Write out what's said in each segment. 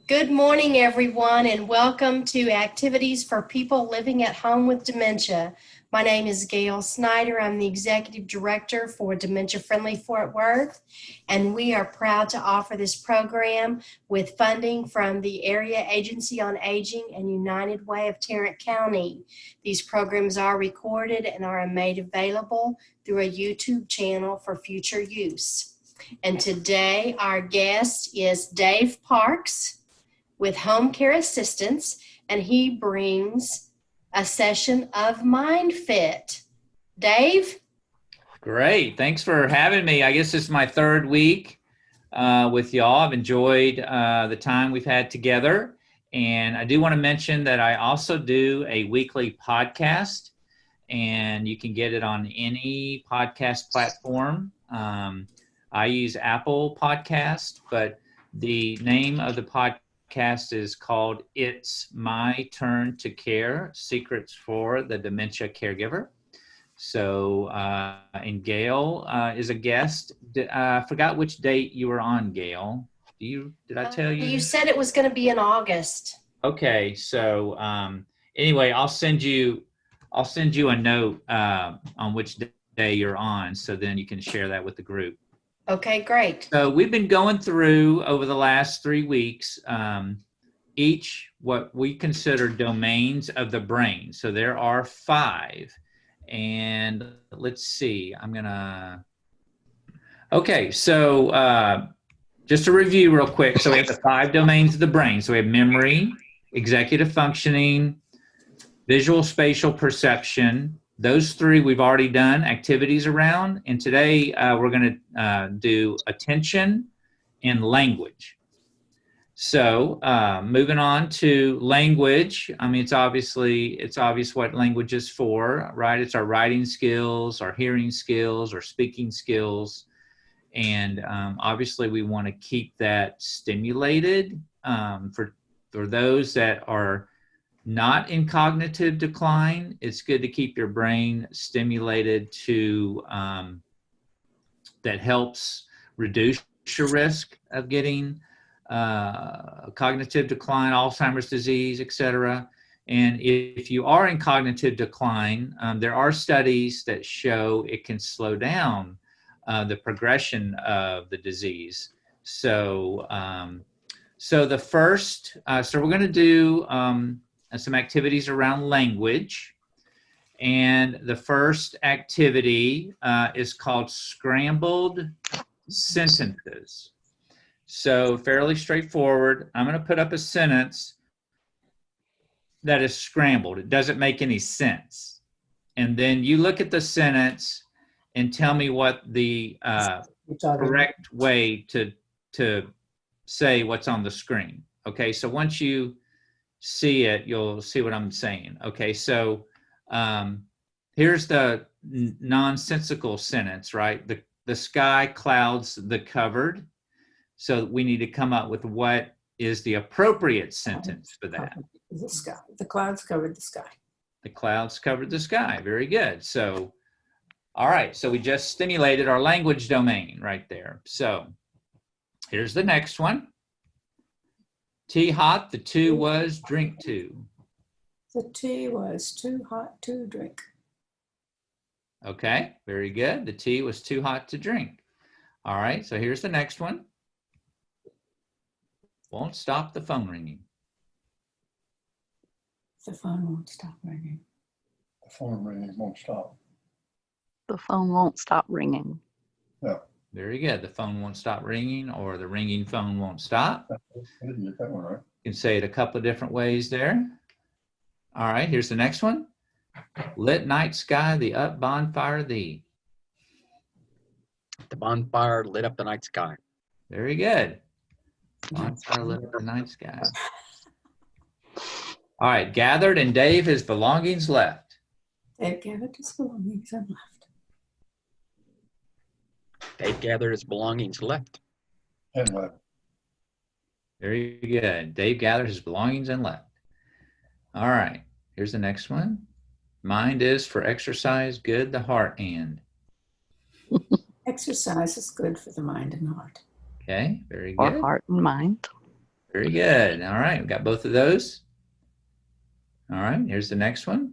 Good morning, everyone, and welcome to Activities for People Living at Home with Dementia. My name is Gail Snyder. I'm the Executive Director for Dementia Friendly Fort Worth, and we are proud to offer this program with funding from the Area Agency on Aging and United Way of Tarrant County. These programs are recorded and are made available through a YouTube channel for future use. And today, our guest is Dave Parks with Home Care Assistance, and he brings a session of Mind Fit. Dave? Great. Thanks for having me. I guess this is my third week with y'all. I've enjoyed the time we've had together. And I do want to mention that I also do a weekly podcast, and you can get it on any podcast platform. I use Apple Podcast, but the name of the podcast is called It's My Turn to Care, Secrets for the Dementia Caregiver. So, and Gail is a guest. I forgot which date you were on, Gail. Did I tell you? You said it was going to be in August. Okay, so anyway, I'll send you a note on which day you're on, so then you can share that with the group. Okay, great. So we've been going through over the last 3 weeks, each what we consider domains of the brain. So there are 5. And let's see, okay, so just to review real quick. So we have the 5 domains of the brain. So we have memory, executive functioning, visual spatial perception. Those 3 we've already done activities around, and today we're going to do attention and language. So moving on to language, I mean, it's obvious what language is for, right? It's our writing skills, our hearing skills, our speaking skills, and obviously we want to keep that stimulated for those that are not in cognitive decline. It's good to keep your brain stimulated to that helps reduce your risk of getting cognitive decline, Alzheimer's disease, etc. And if you are in cognitive decline, there are studies that show it can slow down the progression of the disease. So the first, so we're going to do some activities around language. And the first activity is called scrambled sentences. So fairly straightforward. I'm going to put up a sentence that is scrambled. It doesn't make any sense. And then you look at the sentence and tell me what the correct way to say what's on the screen. Okay, so once you see it, you'll see what I'm saying. Okay, so here's the nonsensical sentence, right? The sky clouds the covered. So we need to come up with what is the appropriate sentence for that. The sky. The clouds covered the sky. The clouds covered the sky. Very good. So, all right. So we just stimulated our language domain right there. So here's the next one. Tea hot, the 2 was drink 2. The tea was too hot to drink. Okay, very good. The tea was too hot to drink. All right, so here's the next one. Won't stop the phone ringing. The phone won't stop ringing. The phone ringing won't stop. The phone won't stop ringing. Yeah. Very good. The phone won't stop ringing, or the ringing phone won't stop. I didn't get that one right. You can say it a couple of different ways there. All right, here's the next one. Lit night sky, the up bonfire thee. The bonfire lit up the night sky. Very good. Bonfire lit up the night sky. All right, gathered and Dave his belongings left. Dave gathered his belongings and left. Dave gathered his belongings left. And left. Very good. Dave gathered his belongings and left. All right, here's the next one. Mind is for exercise, good the heart and. Exercise is good for the mind and heart. Okay, very Or good. heart and mind. Very good. All right, we got both of those. All right, here's the next one.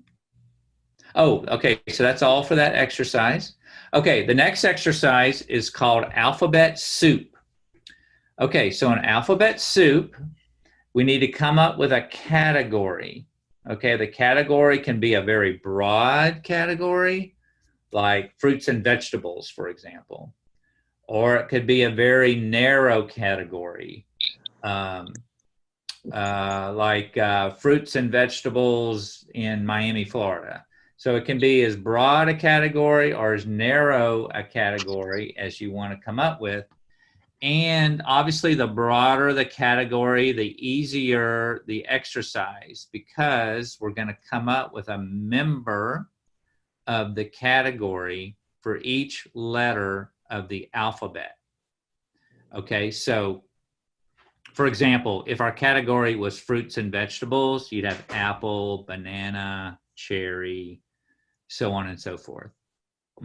Oh, okay, so that's all for that exercise. Okay, the next exercise is called alphabet soup. Okay, so in alphabet soup, we need to come up with a category. Okay, the category can be a very broad category, like fruits and vegetables, for example, or it could be a very narrow category, like fruits and vegetables in Miami, Florida. So it can be as broad a category or as narrow a category as you want to come up with. And obviously, the broader the category, the easier the exercise, because we're going to come up with a member of the category for each letter of the alphabet. Okay, so for example, if our category was fruits and vegetables, you'd have apple, banana, cherry, so on and so forth.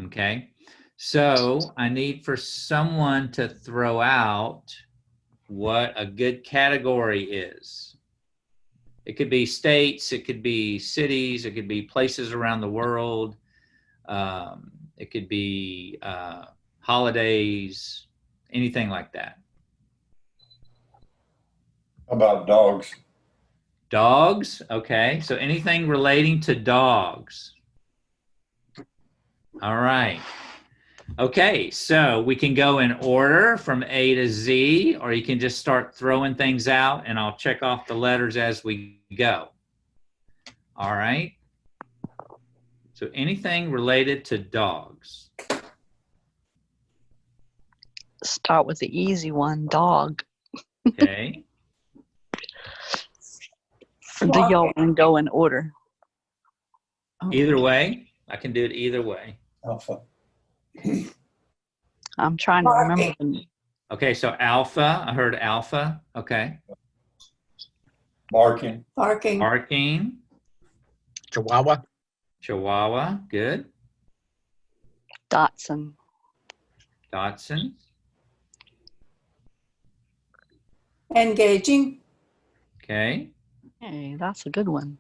Okay, so I need for someone to throw out what a good category is. It could be states, it could be cities, it could be places around the world, it could be holidays, anything like that. How about dogs? Dogs, okay, so anything relating to dogs. All right. Okay, so we can go in order from A to Z, or you can just start throwing things out and I'll check off the letters as we go. All right. So anything related to dogs. Start with the easy one, dog. Okay. Or do y'all want to go in order? Either way, I can do it either way. Alpha. I'm trying to remember. Okay, so alpha, I heard alpha. Okay. Barking. Barking. Barking, Chihuahua. Chihuahua, good. Dotson. Dotson, Engaging. okay. Hey, that's a good one.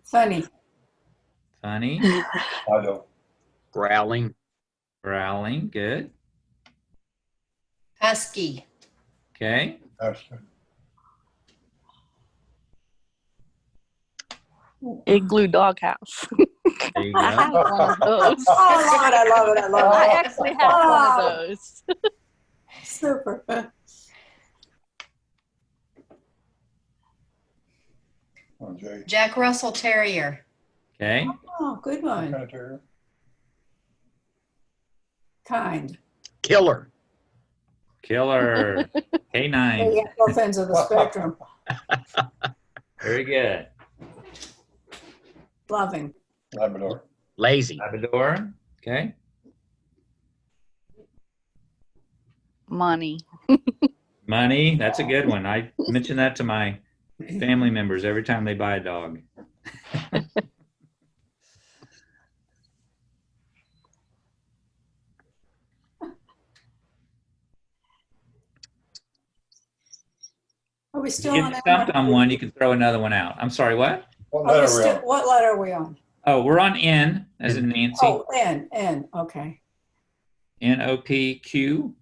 Funny. Funny, Fido. Growling. growling, good. Husky. Okay. Ashton. Igloo doghouse. There you I have go. one of those. Oh, I love it. I love it. I love I it. actually have one of those. Super. Oh, Jay. Jack Russell Terrier. Okay. Oh, good What one. kind of terrier? Kind. Killer. Killer, They K9. have both ends of the spectrum. Very good. Loving. Labrador. Lazy. Labrador, okay. Money. Money, that's a good one. I mention that to my family members every time they buy a dog. Are we If still you on get stumped Emma? on one, you can throw another one out. I'm sorry, what? What Are we letter are we still, on? what letter are we on? Oh, we're on N, as in Nancy. Oh, N. Okay. NOPQ.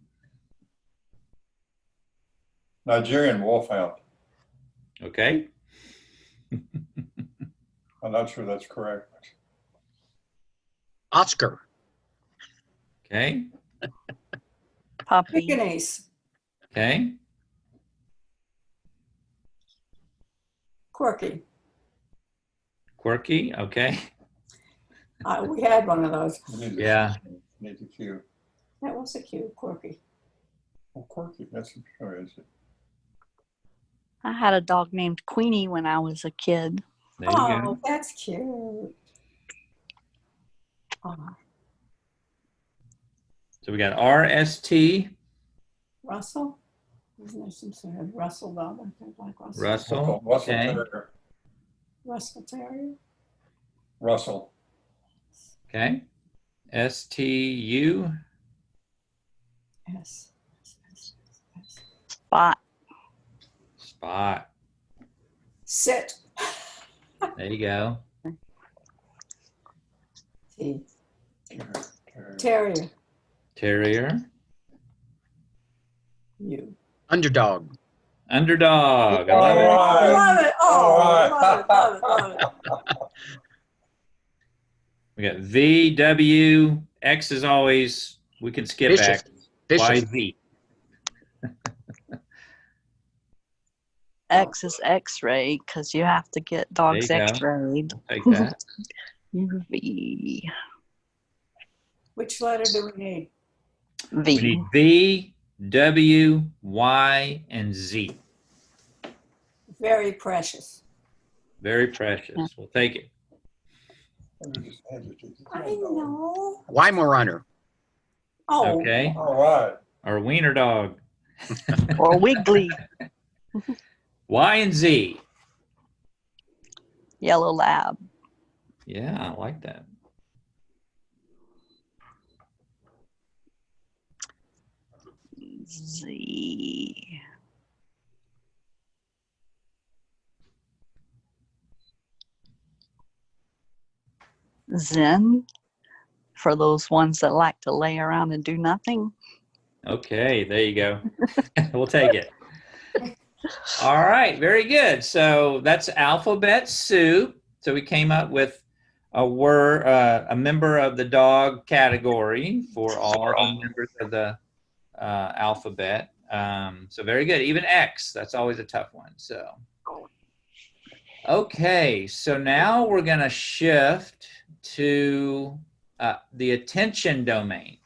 Nigerian wolfhound. Okay. I'm not sure that's correct. Oscar. Okay. Puppy. Pekingese. Okay. Quirky. Quirky. Okay. We had one of those. We need to- Yeah. Need to cue. That was a cute Quirky. Oh, quirky. That's sure is it. I had a dog named Queenie when I was a kid. There you Oh, go. that's cute. Oh, So we got RST, Russell? Isn't there some sort of Russell dog? I think like Russell. Russell. Russell Okay. Terrier. Russell Terrier? Russell. Okay. STU. Yes. Spot. Spot. Sit. There you go. T. Terrier. Terrier. Terrier. U. Underdog. Underdog. I All love it. right. Love it. Oh, All right. love it, love it, love it. We got V, W, X is always, we can skip Vicious. X. Vicious. Y, Z. X is X-ray because you have to get dogs There you go. X-rayed. Take that. V. Which letter do we need? We V. need V, W, Y, and Z. Very precious. Very precious. We'll take it. I know. Weimaraner. Oh. Okay. All right. Our wiener dog. Or Wiggly. Y and Z. Yellow Lab. Yeah, I like that. Z. Zen. For those ones that like to lay around and do nothing. Okay, there you go. We'll take it. All right, very good. So that's alphabet soup. So we came up with a word, a member of the dog category for all the members of the alphabet. So very good. Even X, that's always a tough one. So, okay, so now we're going to shift to the attention domain.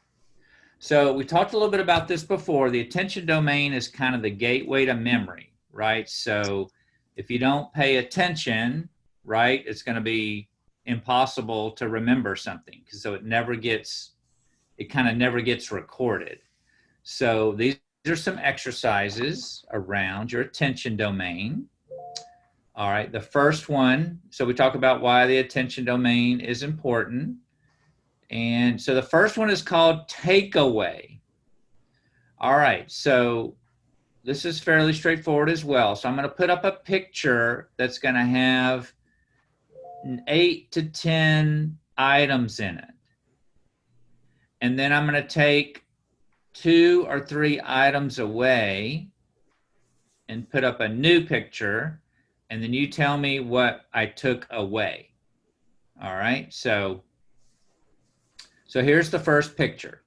So we talked a little bit about this before. The attention domain is kind of the gateway to memory, right? So if you don't pay attention, right, it's going to be impossible to remember something. So it kind of never gets recorded. So these are some exercises around your attention domain. All right, the first one, so we talk about why the attention domain is important. And so the first one is called takeaway. All right, so this is fairly straightforward as well. So I'm going to put up a picture that's going to have 8 to 10 items in it. And then I'm going to take 2 or 3 items away and put up a new picture. And then you tell me what I took away. All right, so here's the first picture.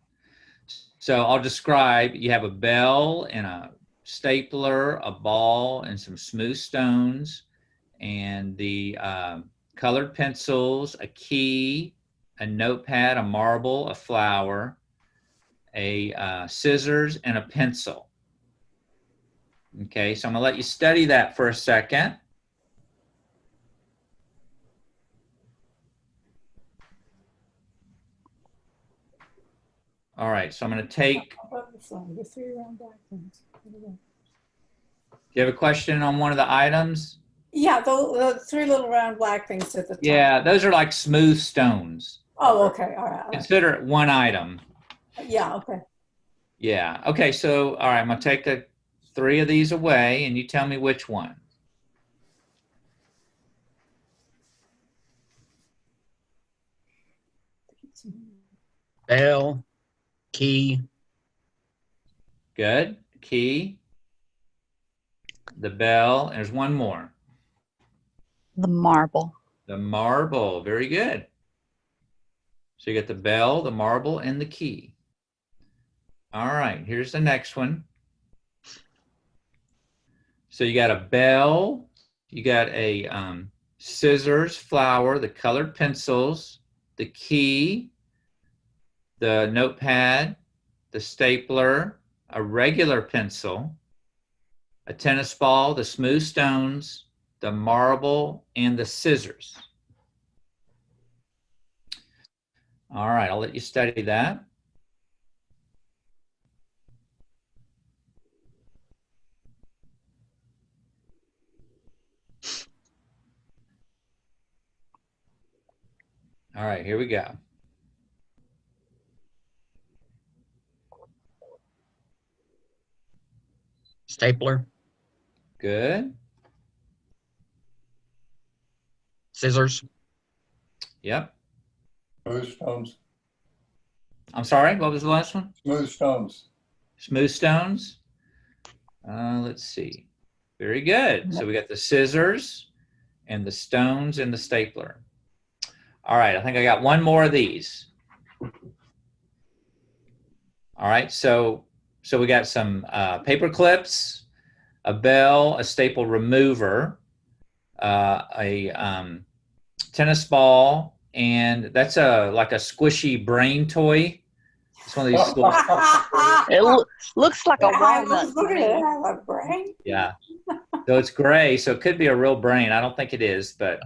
So I'll describe, you have a bell and a stapler, a ball, and some smooth stones, and the colored pencils, a key, a notepad, a marble, a flower, a scissors, and a pencil. Okay, so I'm gonna let you study that for a second. All right, so I'm going to take, The 3 round black things. do you have a question on one of the items? Yeah, the 3 little round black things at the top. Yeah, those are like smooth stones. Oh, okay. All right. Consider it one item. Yeah, okay. Yeah, okay, so, all right, I'm going to take 3 of these away, and you tell me which one. Bell. Key. Good. Key, the bell, and there's one more. The marble. The marble, very good. So you got the bell, the marble, and the key. All right, here's the next one. So you got a bell, you got a scissors, flower, the colored pencils, the key, the notepad, the stapler, a regular pencil, a tennis ball, the smooth stones, the marble, and the scissors. All right, I'll let you study that. All right, here we go. Stapler. Good. Scissors. Yep. Smooth stones. I'm sorry, what was the last one? Smooth stones. Smooth stones. Let's see. Very good. So we got the scissors and the stones and the stapler. All right, I think I got one more of these. All right, so we got some paper clips, a bell, a staple remover, a tennis ball, and that's like a squishy brain toy. It's one of these little, It looks like a I walnut was to looking at it, me. I have a brain. yeah. So it's gray, so it could be a real brain. I don't think it is, but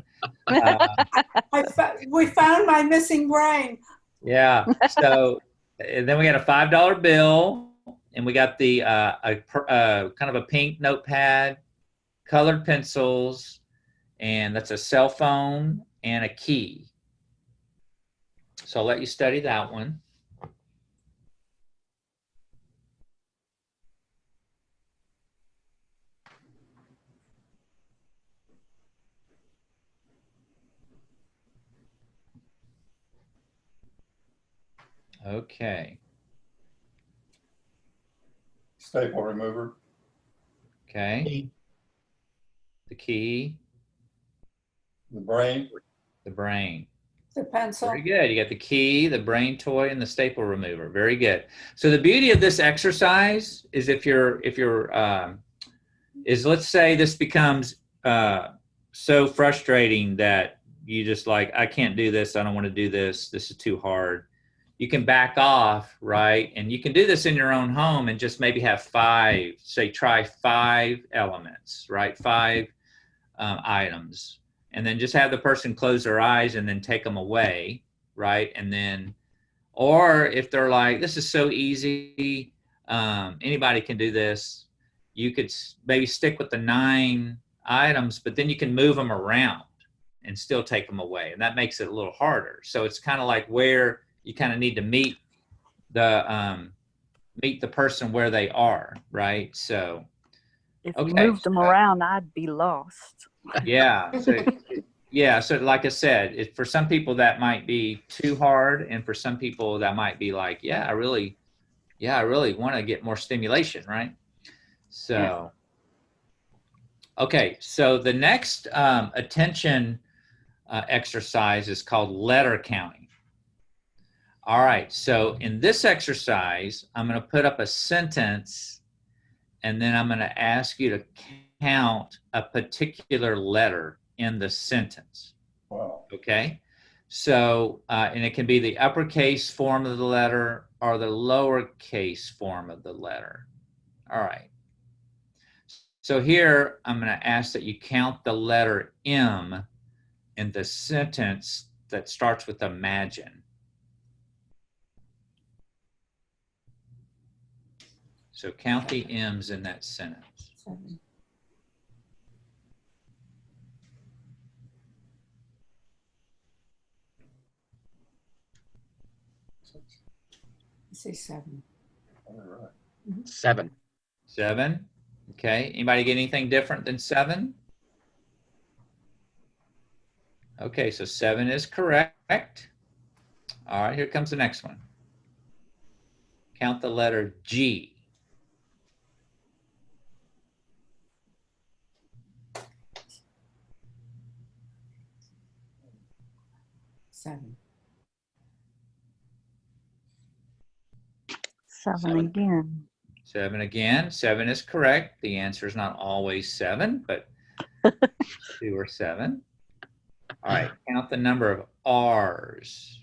We found my missing brain. yeah. So and then we got a $5 bill, and we got the kind of a pink notepad, colored pencils, and that's a cell phone and a key. So I'll let you study that one. Okay. Staple remover. Okay. Key. The key, The brain. the brain. The pencil. Very good. You got the key, the brain toy, and the staple remover. Very good. So the beauty of this exercise is let's say this becomes so frustrating that you just like, I can't do this. I don't want to do this. This is too hard. You can back off, right? And you can do this in your own home and just maybe have try 5 elements, right? 5 items. And then just have the person close their eyes and then take them away, right? And then, or if they're like, this is so easy, anybody can do this, you could maybe stick with the 9 items, but then you can move them around and still take them away. And that makes it a little harder. So it's kind of like where you kind of need to meet the person where they are, right? So, If you okay. moved them around, I'd be lost. Yeah. So like I said, for some people that might be too hard, and for some people that might be like, I really want to get more stimulation, right? So, okay. So the next attention exercise is called letter counting. All right. So in this exercise, I'm going to put up a sentence, and then I'm going to ask you to count a particular letter in the sentence. Wow. Okay. So, and it can be the uppercase form of the letter or the lowercase form of the letter. All right. So here, I'm going to ask that you count the letter M in the sentence that starts with imagine. So count the M's in that sentence. 7. I say 7. All right. 7. 7. Okay. Anybody get anything different than 7? Okay, so 7 is correct. All right, here comes the next one. Count the letter G. 7. 7 again. 7 again. 7 is correct. The answer is not always 7, but 2 or 7. All right, count the number of R's.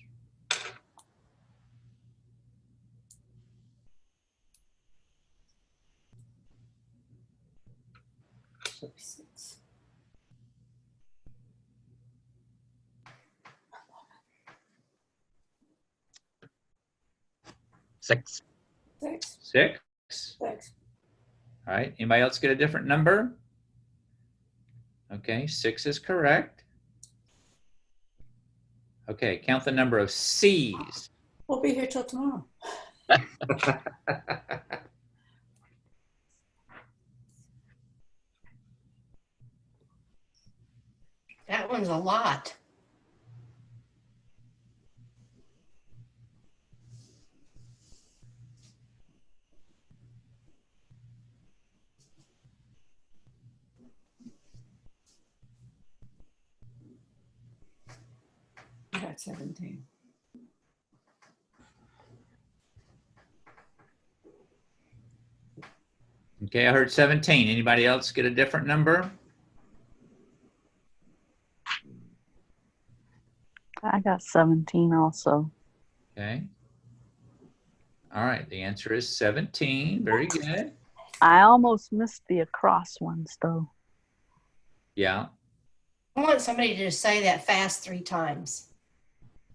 6. 6. 6. 6. 6. All right, anybody else get a different number? Okay, 6 is correct. Okay, count the number of C's. We'll be here till tomorrow. one's a lot. I got 17. Okay, I heard 17. Anybody else get a different number? I got 17 also. Okay. All right, the answer is 17. Very good. I almost missed the across ones though. Yeah. I want somebody to just say that fast 3 times.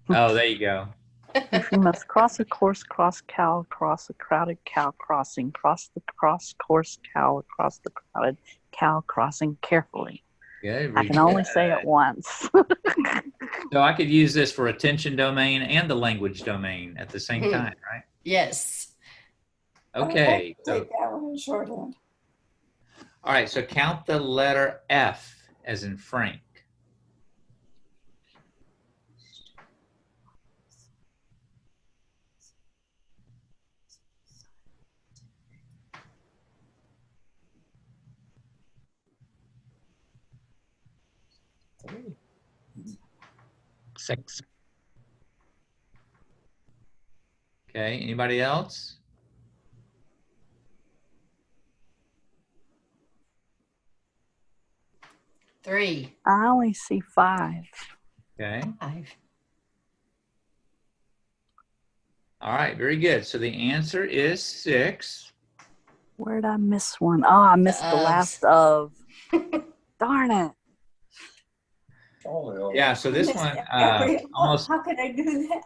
Oh, there you go. If you must cross a course, cross cow, cross a crowded cow crossing, cross the cross course cow, across the crowded cow crossing carefully. Good. I can only say it once. So I could use this for attention domain and the language domain at the same time, right? Yes. Okay. So, Take that one in shorthand. all right. So count the letter F as in Frank. Six. Okay. Anybody else? Three. I only see 5. Okay. 5. All right. Very good. So the answer is 6. Where'd I miss one? Oh, I missed the last of. Darn it. All Yeah. So this one almost. How could I do that?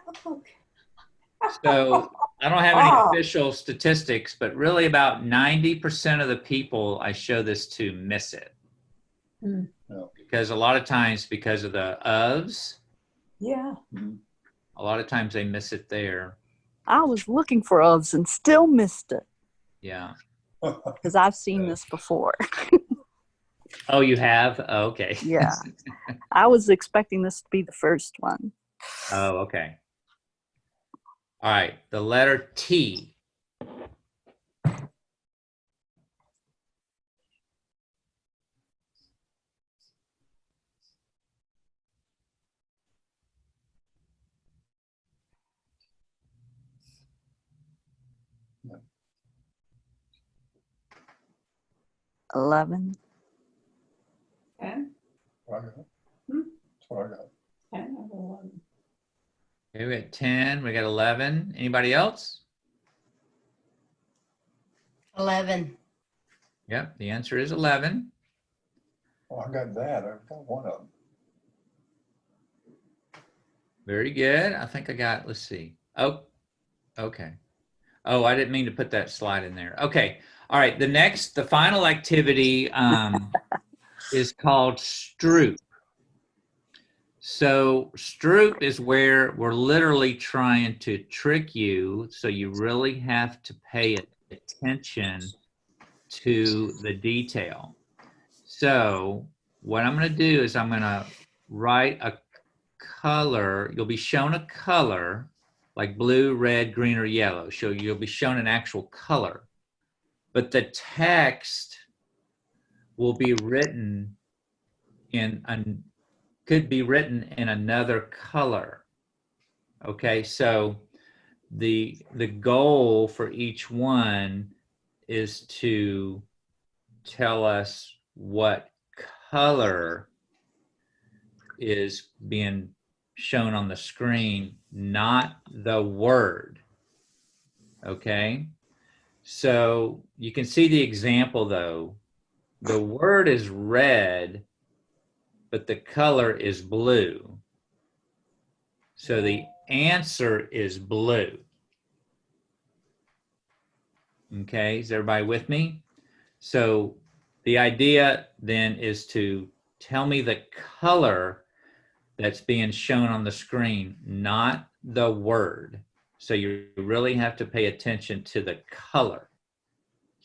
So I don't have any Oh. official statistics, but really about 90% of the people I show this to miss it. Hmm. Because a lot of times, because of the ofs, Yeah. a lot of times they miss it there. I was looking for others and still missed it Yeah. because I've seen this before. Oh, you have? Oh, okay. Yeah. I was expecting this to be the first one. Oh, okay. All right. The letter T. Yeah. 11. 10. I got. Hmm. That's what I got. 10 of 11. Okay, we got 10. We got 11. Anybody else? 11. Yep. The answer is 11. Well, I got that. I've got one of them. Very good. I think I got, let's see. Oh, okay. Oh, I didn't mean to put that slide in there. Okay. All right. The final activity is called Stroop. So Stroop is where we're literally trying to trick you. So you really have to pay attention to the detail. So what I'm going to do is I'm going to write a color. You'll be shown a color like blue, red, green, or yellow. So you'll be shown an actual color. But the text will be written could be written in another color. Okay, so the goal for each one is to tell us what color is being shown on the screen, not the word. Okay, so you can see the example though. The word is red, but the color is blue. So the answer is blue. Okay, is everybody with me? So the idea then is to tell me the color that's being shown on the screen, not the word. So you really have to pay attention to the color.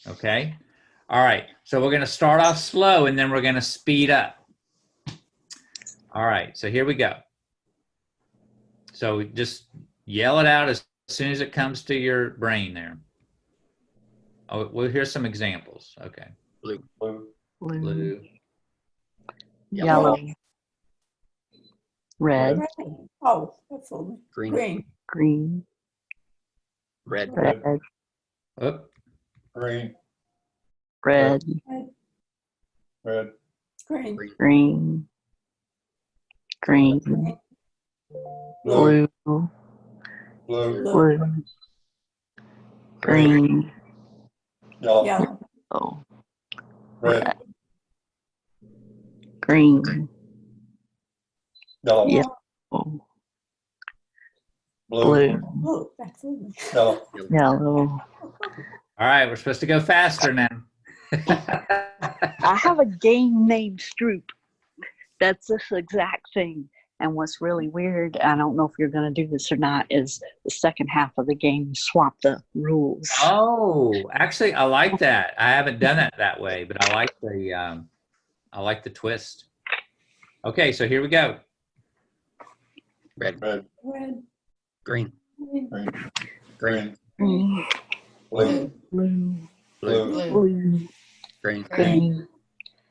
Okay? All right, so we're going to start off slow and then we're going to speed up. All right, so here we go. So just yell it out as soon as it comes to your brain there. Oh, we'll hear some examples. Okay. Blue. Blue. Blue. Yellow. Red. Green. Oh, that fooled me. Green. Green. Green. Red. Red. Oh, Green. Red. Red. Green. Green. Green. Blue. Blue. Blue. Blue. Green. Yellow. Yellow. Oh. Red. Green. Yellow. Yellow. Blue. Blue. Oh, that fooled me. Yellow. Yellow. all right, we're supposed to go faster now. I have a game named Stroop. That's this exact thing. And what's really weird, I don't know if you're going to do this or not, is the second half of the game, you swap the rules. Oh, actually, I like that. I haven't done it that way, but I like the twist. Okay, so here we go. Red. Red. Red. Green. Green. Green. Green. Blue. Blue. Blue. Blue. Blue. Green. Green.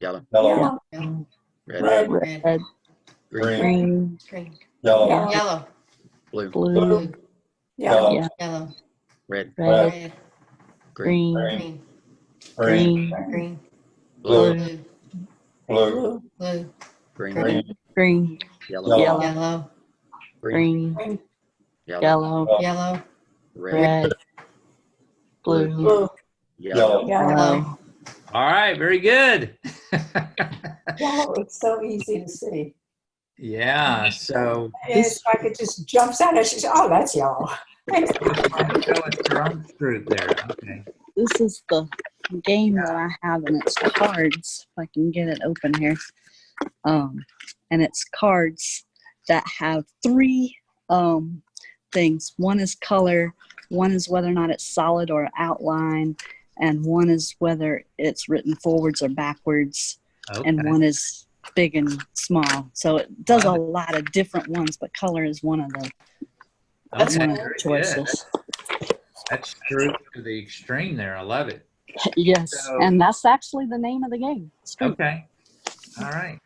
Yellow. Yellow. Yellow. Red. Red. Red. Green. Green. Green. Yellow. Yellow. Yellow. Blue. Blue. Blue. Yellow. Yeah. Yellow. Red. Red. Red. Green. Green. Green. Green. Green. Blue. Blue. Blue. Blue. Green. Green. Green. Yellow. Yellow. Yellow. Green. Green. Yellow. Yellow. Yellow. Red. Red. Blue. Blue. Yellow. Yellow. Yellow. All right, very good. Yellow is so easy to see. Yeah, so It's like it just jumps out and she says, oh, that's yellow. show us your own group there. Okay. This is the game that I have, and it's cards. If I can get it open here. And it's cards that have three things. One is color, one is whether or not it's solid or outline, and one is whether it's written forwards or backwards, Okay. and one is big and small. So it does a Love it. lot of different ones, but color is one of the Okay, one of the very good. choices. That's true to the extreme there. I love it. Yes, So- and that's actually the name of the game. Stroop. Okay. All right.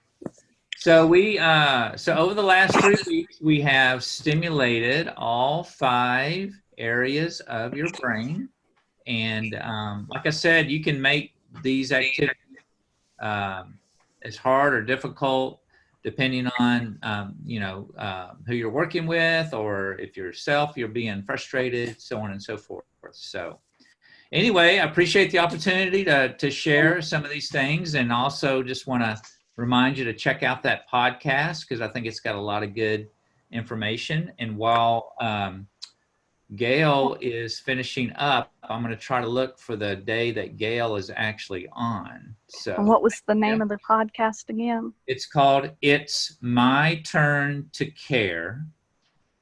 So so over the last 3 weeks, we have stimulated all 5 areas of your brain. And like I said, you can make these activities as hard or difficult depending on, who you're working with, or if yourself, you're being frustrated, so on and so forth. So anyway, I appreciate the opportunity to share some of these things, and also just want to remind you to check out that podcast because I think it's got a lot of good information. And while Gail is finishing up, I'm going to try to look for the day that Gail is actually on. So And what was the name of the podcast again? it's called It's My Turn to Care,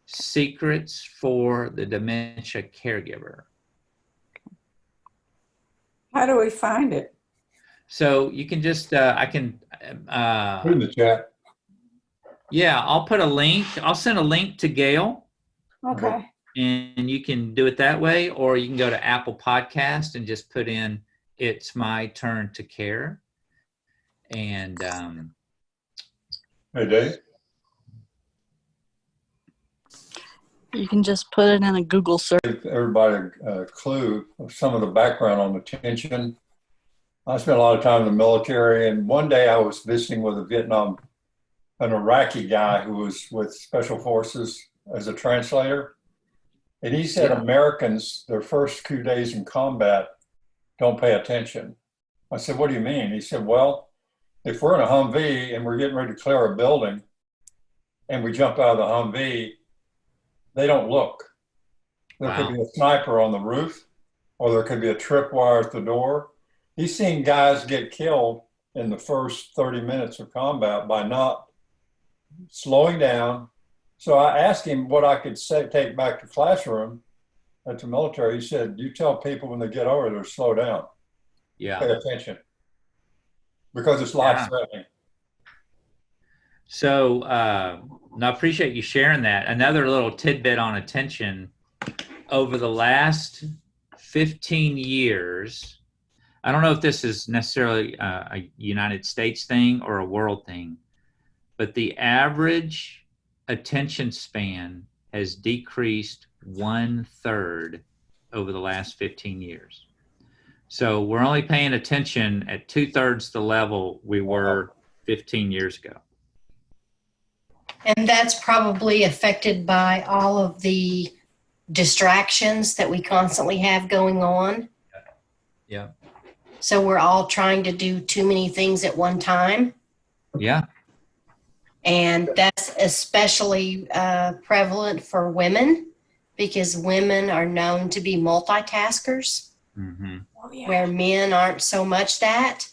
Secrets for the Dementia Caregiver. How do we find it? So you can just, Put in the chat. yeah, I'll put a link. I'll send a link to Gail, Okay. and you can do it that way, or you can go to Apple Podcast and just put in It's My Turn to Care. And Hey, Dave. You can just put it in a Google search. Give everybody a clue of some of the background on the tension. I spent a lot of time in the military, and one day I was visiting with an Iraqi guy who was with Special Forces as a translator. And he said Americans, their first few days in combat, don't pay attention. I said, what do you mean? He said, well, if we're in a Humvee and we're getting ready to clear a building and we jump out of the Humvee, they don't look. There could be a sniper on the roof, or there could be a tripwire at the door. He's seen guys get killed in the first 30 minutes of combat by not slowing down. So I asked him what I could take back to classroom at the military. He said, you tell people when they get over there to slow down, pay attention, because it's life-threatening. So no, I appreciate you sharing that. Another little tidbit on attention. Over the last 15 years, I don't know if this is necessarily a United States thing or a world thing, but the average attention span has decreased 1/3 over the last 15 years. So we're only paying attention at 2/3 the level we were 15 years ago. And that's probably affected by all of the distractions that we constantly have going on. Yeah. So we're all trying to do too many things at one time. Yeah. And that's especially prevalent for women because women are known to be multitaskers, Oh, yeah. where men aren't so much that.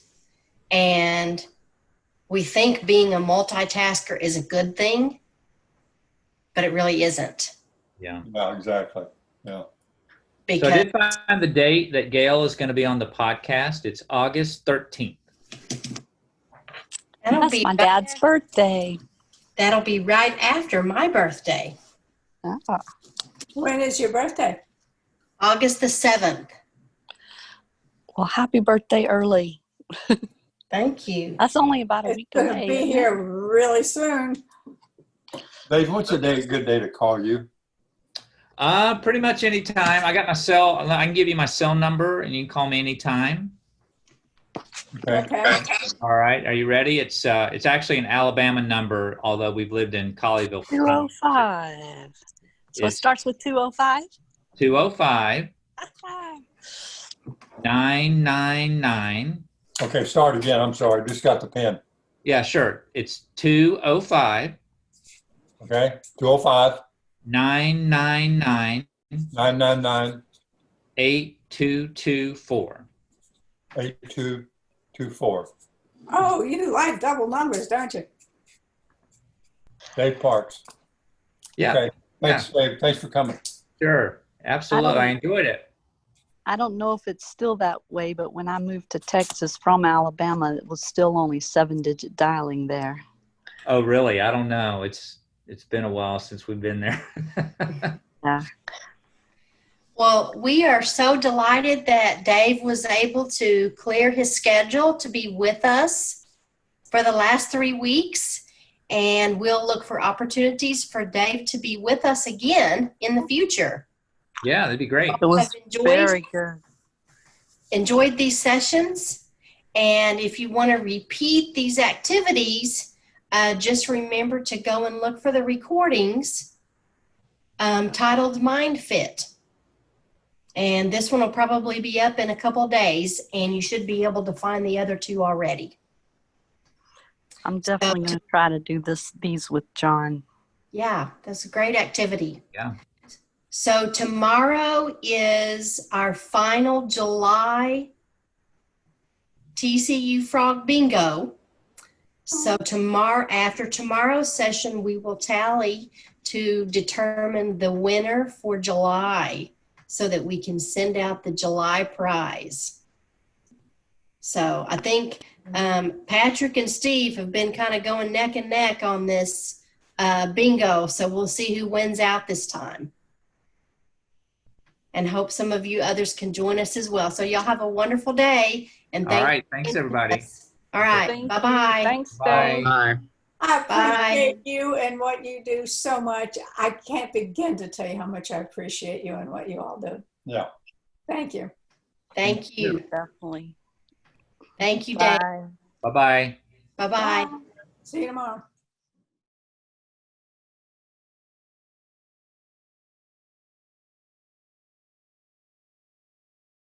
And we think being a multitasker is a good thing, but it really isn't. Yeah. Yeah, exactly. Yeah. So Because I did find the date that Gail is going to be on the podcast. It's August 13th. That's my dad's birthday. That'll be right after my birthday, Ah. When is your birthday? August the 7th. Well, happy birthday early. Thank you. That's only about a It's week going away. to be isn't it? here really soon. Dave, what's a good day to call you? Pretty much anytime. I got my cell. I can give you my cell number and you can call me anytime. Okay. Okay. All right. Are you ready? It's actually an Alabama number, although we've lived in Colleyville for 205. So it It's- starts with 205? 205 999. Okay, start again. I'm sorry. Just got the pen. Yeah, sure. It's 205 Okay. 205 999 999 8224. 8224. Oh, you like double numbers, don't you? Dave Parks. Yeah, Okay. Thanks, Dave. Thanks for coming. sure. Absolutely. I enjoyed it. I don't know if it's still that way, but when I moved to Texas from Alabama, it was still only 7-digit dialing there. Oh, really? I don't know. It's been a while since we've been there. Yeah. Well, we are so delighted that Dave was able to clear his schedule to be with us for the last 3 weeks. And we'll look for opportunities for Dave to be with us again in the future. Yeah, that'd be great. It was I've very good. enjoyed these sessions. And if you want to repeat these activities, just remember to go and look for the recordings titled Mind Fit. And this one will probably be up in a couple of days, and you should be able to find the other two already. I'm definitely going to try to do these with John. Yeah, that's a great activity. Yeah. So tomorrow is our final July TCU Frog Bingo. So after tomorrow's session, we will tally to determine the winner for July so that we can send out the July prize. So I think Patrick and Steve have been kind of going neck and neck on this bingo. So we'll see who wins out this time. And hope some of you others can join us as well. So y'all have a wonderful day. And All right. Thanks, everybody. All right. Thank you. Bye-bye. Thanks, Bye. Dave. Bye. I appreciate you and what you do so much. I can't begin to tell you how much I appreciate you and what you all do. Yeah. Thank you. Thank you. Definitely. Thank you, Dave. Bye. Bye-bye. Bye-bye. See you tomorrow.